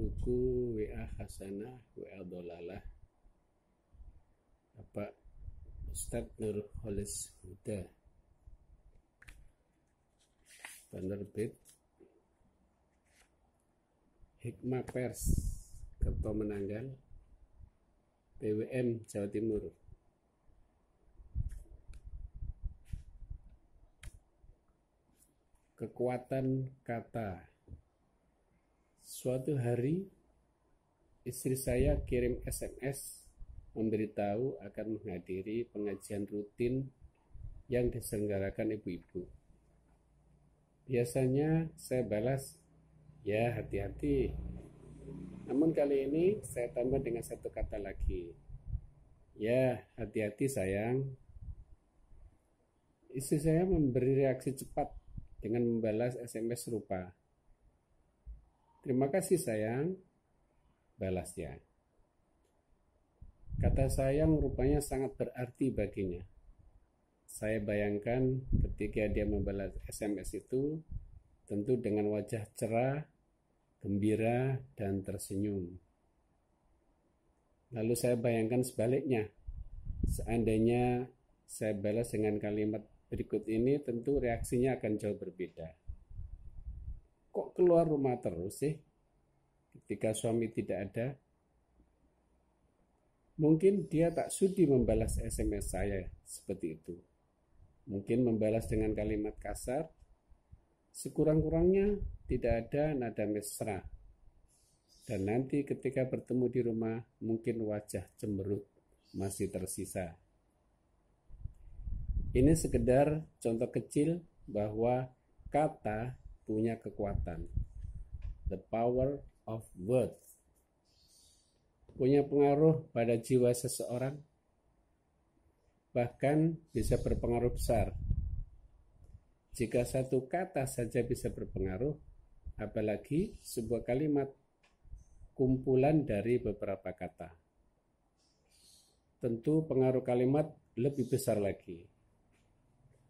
buku WA Hasanah, WA Dolalah, Bapak Ustadz Nurholis Huda, penerbit Hikmah Pers, Kertomenanggal, PWM, Jawa Timur. Kekuatan kata. Suatu hari, istri saya kirim SMS memberitahu akan menghadiri pengajian rutin yang diselenggarakan ibu-ibu. Biasanya saya balas, ya hati-hati. Namun kali ini saya tambah dengan satu kata lagi, ya hati-hati sayang. Istri saya memberi reaksi cepat dengan membalas SMS serupa. Terima kasih sayang, balasnya. Kata sayang rupanya sangat berarti baginya. Saya bayangkan ketika dia membalas SMS itu, tentu dengan wajah cerah, gembira, dan tersenyum. Lalu saya bayangkan sebaliknya. Seandainya saya balas dengan kalimat berikut ini, tentu reaksinya akan jauh berbeda. Kok keluar rumah terus sih ketika suami tidak ada? Mungkin dia tak sudi membalas SMS saya seperti itu. Mungkin membalas dengan kalimat kasar. Sekurang-kurangnya tidak ada nada mesra. Dan nanti ketika bertemu di rumah, mungkin wajah cemberut masih tersisa. Ini sekedar contoh kecil bahwa kata punya kekuatan. The power of words. Punya pengaruh pada jiwa seseorang. Bahkan bisa berpengaruh besar. Jika satu kata saja bisa berpengaruh, apalagi sebuah kalimat kumpulan dari beberapa kata. Tentu pengaruh kalimat lebih besar lagi.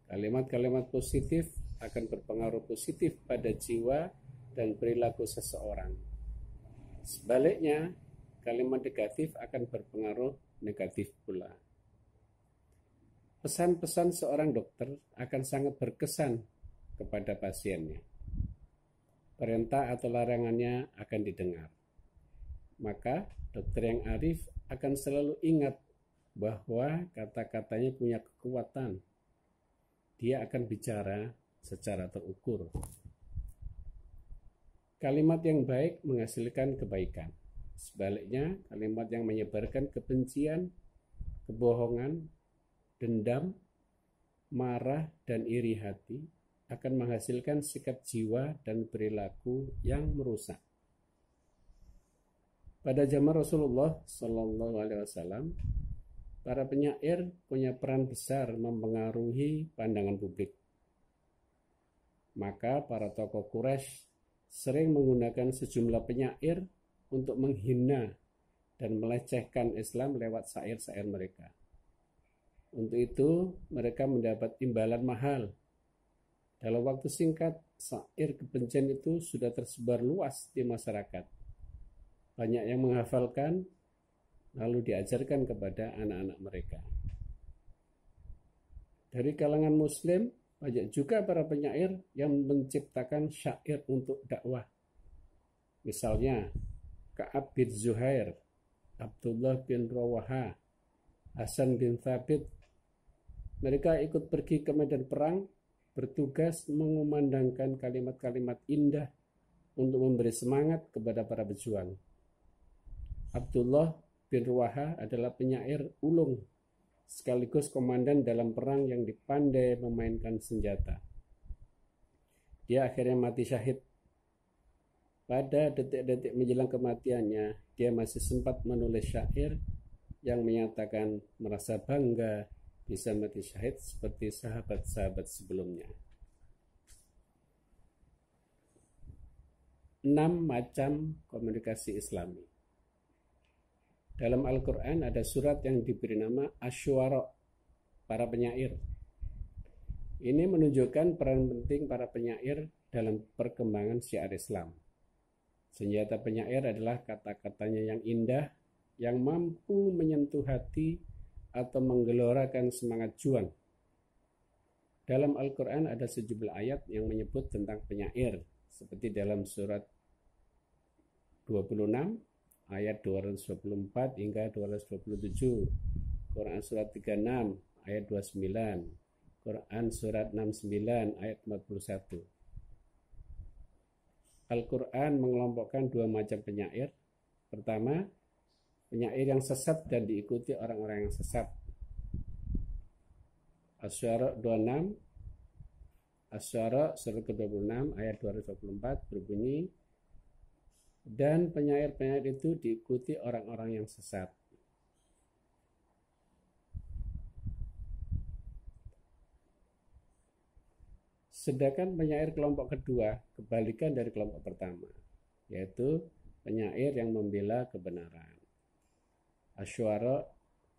Kalimat-kalimat positif akan berpengaruh positif pada jiwa dan perilaku seseorang. Sebaliknya, kalimat negatif akan berpengaruh negatif pula. Pesan-pesan seorang dokter akan sangat berkesan kepada pasiennya. Perintah atau larangannya akan didengar. Maka dokter yang arif akan selalu ingat bahwa kata-katanya punya kekuatan. Dia akan bicara secara terukur. Kalimat yang baik menghasilkan kebaikan. Sebaliknya, kalimat yang menyebarkan kebencian, kebohongan, dendam, marah, dan iri hati akan menghasilkan sikap jiwa dan perilaku yang merusak. Pada zaman Rasulullah SAW, para penyair punya peran besar mempengaruhi pandangan publik. Maka para tokoh Quraisy sering menggunakan sejumlah penyair untuk menghina dan melecehkan Islam lewat syair-syair mereka. Untuk itu, mereka mendapat imbalan mahal. Dalam waktu singkat, syair kebencian itu sudah tersebar luas di masyarakat. Banyak yang menghafalkan, lalu diajarkan kepada anak-anak mereka. Dari kalangan Muslim, banyak juga para penyair yang menciptakan syair untuk dakwah. Misalnya, Ka'ab bin Zuhair, Abdullah bin Rawaha, Hasan bin Thabit. Mereka ikut pergi ke medan perang, bertugas mengumandangkan kalimat-kalimat indah untuk memberi semangat kepada para pejuang. Abdullah bin Rawaha adalah penyair ulung, sekaligus komandan dalam perang yang dipandai memainkan senjata. Dia akhirnya mati syahid. Pada detik-detik menjelang kematiannya, dia masih sempat menulis syair yang menyatakan merasa bangga bisa mati syahid seperti sahabat-sahabat sebelumnya. 6 macam komunikasi Islami. Dalam Al-Quran ada surat yang diberi nama Asy-Syu'ara, para penyair. Ini menunjukkan peran penting para penyair dalam perkembangan syiar Islam. Senjata penyair adalah kata-katanya yang indah, yang mampu menyentuh hati atau menggelorakan semangat juang. Dalam Al-Quran ada sejumlah ayat yang menyebut tentang penyair, seperti dalam surat 26 ayat 224 hingga 227, Quran surat 36 ayat 29, Quran surat 69 ayat 41. Al-Quran mengelompokkan dua macam penyair. Pertama, penyair yang sesat dan diikuti orang-orang yang sesat. Asy-Syu'ara 26, Asy-Syu'ara surat ke-26 ayat 224 berbunyi, dan penyair-penyair itu diikuti orang-orang yang sesat. Sedangkan penyair kelompok kedua kebalikan dari kelompok pertama, yaitu penyair yang membela kebenaran. Asy-Syu'ara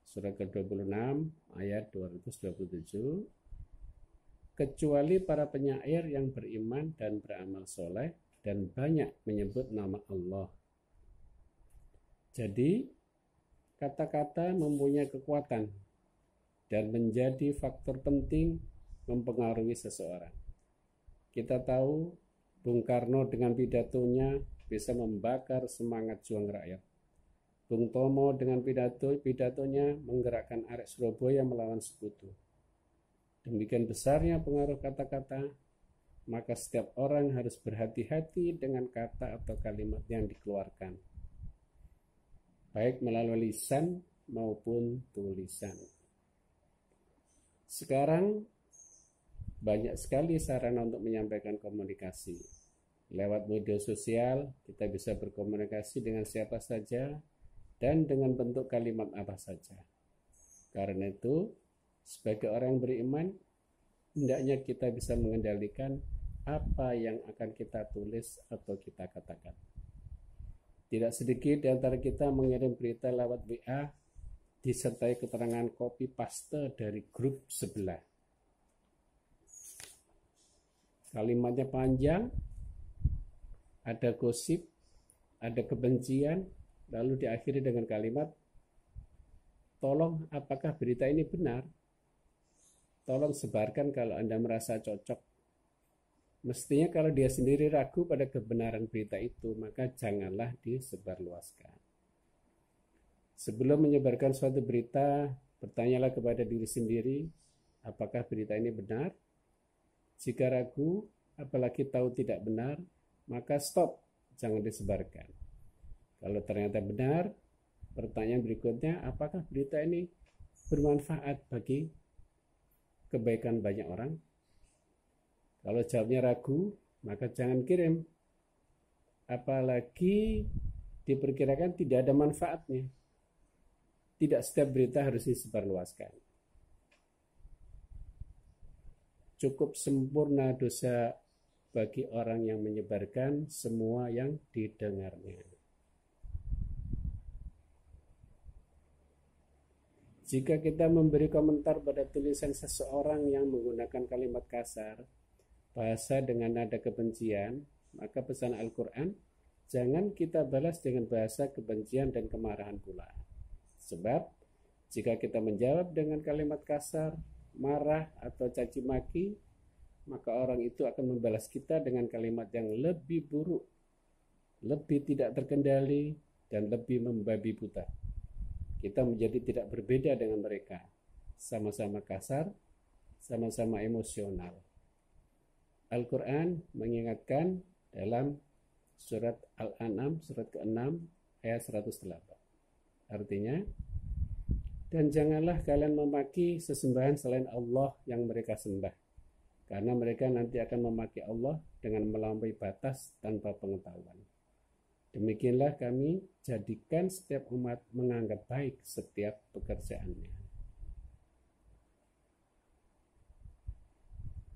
surat ke-26 ayat 227, kecuali para penyair yang beriman dan beramal soleh dan banyak menyebut nama Allah. Jadi, kata-kata mempunyai kekuatan dan menjadi faktor penting mempengaruhi seseorang. Kita tahu Bung Karno dengan pidatonya bisa membakar semangat juang rakyat. Bung Tomo dengan pidatonya menggerakkan arek Surabaya melawan sekutu. Demikian besarnya pengaruh kata-kata, maka setiap orang harus berhati-hati dengan kata atau kalimat yang dikeluarkan, baik melalui lisan maupun tulisan. Sekarang banyak sekali sarana untuk menyampaikan komunikasi. Lewat media sosial, kita bisa berkomunikasi dengan siapa saja dan dengan bentuk kalimat apa saja. Karena itu, sebagai orang yang beriman, hendaknya kita bisa mengendalikan apa yang akan kita tulis atau kita katakan. Tidak sedikit di antara kita mengirim berita lewat WA disertai keterangan copy paste dari grup sebelah. Kalimatnya panjang, ada gosip, ada kebencian, lalu diakhiri dengan kalimat, tolong apakah berita ini benar? Tolong sebarkan kalau Anda merasa cocok. Mestinya kalau dia sendiri ragu pada kebenaran berita itu, maka janganlah disebarluaskan. Sebelum menyebarkan suatu berita, bertanyalah kepada diri sendiri, apakah berita ini benar? Jika ragu, apalagi tahu tidak benar, maka stop, jangan disebarkan. Kalau ternyata benar, pertanyaan berikutnya, apakah berita ini bermanfaat bagi kebaikan banyak orang? Kalau jawabnya ragu, maka jangan kirim. Apalagi diperkirakan tidak ada manfaatnya. Tidak setiap berita harus disebarluaskan. Cukup sempurna dosa bagi orang yang menyebarkan semua yang didengarnya. Jika kita memberi komentar pada tulisan seseorang yang menggunakan kalimat kasar, bahasa dengan nada kebencian, maka pesan Al-Quran, jangan kita balas dengan bahasa kebencian dan kemarahan pula. Sebab, jika kita menjawab dengan kalimat kasar, marah atau caci maki, maka orang itu akan membalas kita dengan kalimat yang lebih buruk, lebih tidak terkendali, dan lebih membabi buta. Kita menjadi tidak berbeda dengan mereka, sama-sama kasar, sama-sama emosional. Al-Quran mengingatkan dalam surat Al-An'am, surat ke-6, ayat 108. Artinya, dan janganlah kalian memaki sesembahan selain Allah yang mereka sembah, karena mereka nanti akan memaki Allah dengan melampaui batas tanpa pengetahuan. Demikianlah kami jadikan setiap umat menganggap baik setiap pekerjaannya.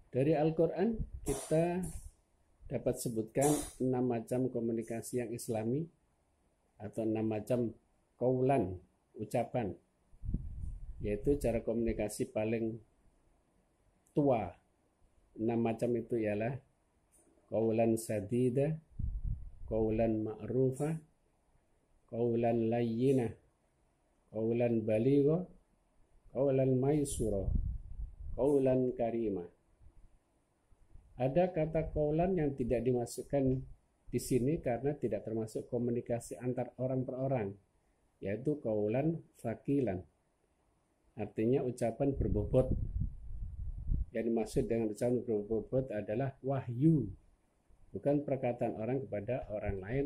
Dari Al-Quran kita dapat sebutkan 6 macam komunikasi yang islami atau 6 macam qaulan, ucapan, yaitu cara komunikasi paling tua. 6 macam itu ialah qaulan sadida, qaulan ma'rufa, qaulan layyinah, qaulan baligha, qaulan maysura, qaulan karima. Ada kata qaulan yang tidak dimasukkan di sini karena tidak termasuk komunikasi antar orang per orang, yaitu qaulan fakilan. Artinya ucapan berbobot. Yang dimaksud dengan ucapan berbobot adalah wahyu, bukan perkataan orang kepada orang lain,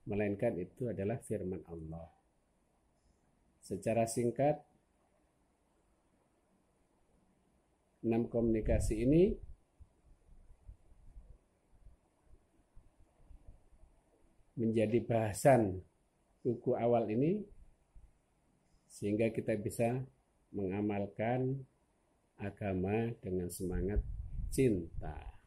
melainkan itu adalah firman Allah. Secara singkat, 6 komunikasi ini menjadi bahasan buku awal ini, sehingga kita bisa mengamalkan agama dengan semangat cinta.